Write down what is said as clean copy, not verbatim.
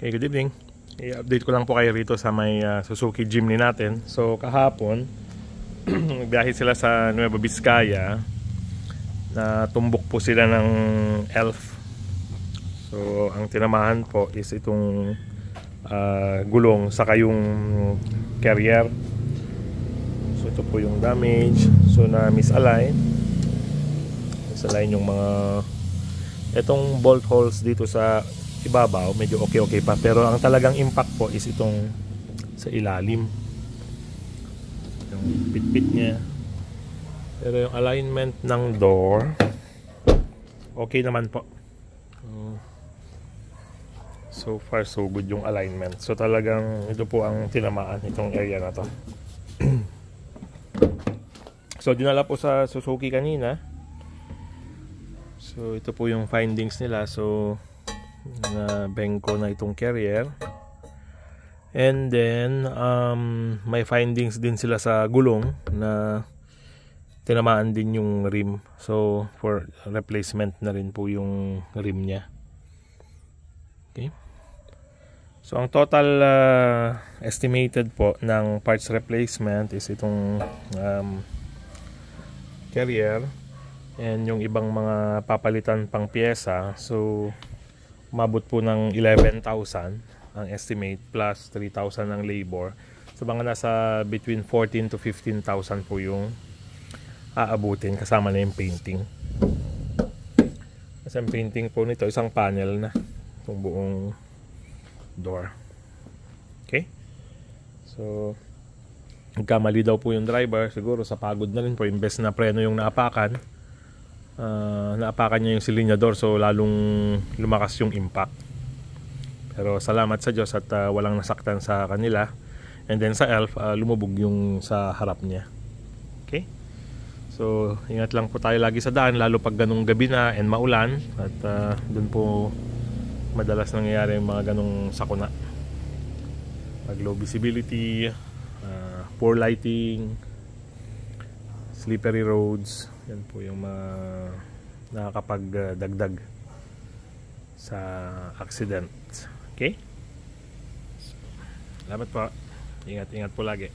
Okay, good evening. I-update ko lang po kayo rito sa may Suzuki Jimny natin. So kahapon nagbiyahe sila sa Nueva Vizcaya, na tumbok po sila ng Elf. So ang tinamahan po is itong gulong saka yung carrier. So ito po yung damage. So na misalign yung mga itong bolt holes dito sa ibabaw, medyo okay pa, pero ang talagang impact po is itong sa ilalim, yung pitpit niya. Pero yung alignment ng door okay naman po. So far so good yung alignment. So talagang ito po ang tinamaan itong area na to. So dinala po sa Suzuki kanina. So ito po yung findings nila. So na bengko na itong carrier, and then may findings din sila sa gulong na tinamaan din yung rim. So for replacement na rin po yung rim nya. Okay, so ang total estimated po ng parts replacement is itong carrier and yung ibang mga papalitan pang pyesa. So umabot po ng 11,000 ang estimate, plus 3,000 ang labor. So mga nasa between 14 to 15,000 po yung aabutin, kasama na yung painting. Kasi ang painting po nito isang panel na itong buong door. Okay, so nagkamali daw po yung driver, siguro sa pagod na rin po, imbes na preno yung naapakan, naapakan niya yung silinyador, so lalong lumakas yung impact. Pero salamat sa Diyos at walang nasaktan sa kanila. And then sa Elf, lumubog yung sa harap niya. Okay, so ingat lang po tayo lagi sa daan, lalo pag ganung gabi na and maulan, at dun po madalas nangyayari yung mga ganung sakuna, pag low visibility, poor lighting, slippery roads. Yan po yung mga nakakapagdagdag sa accident. Okay? Salamat po. Ingat po lagi.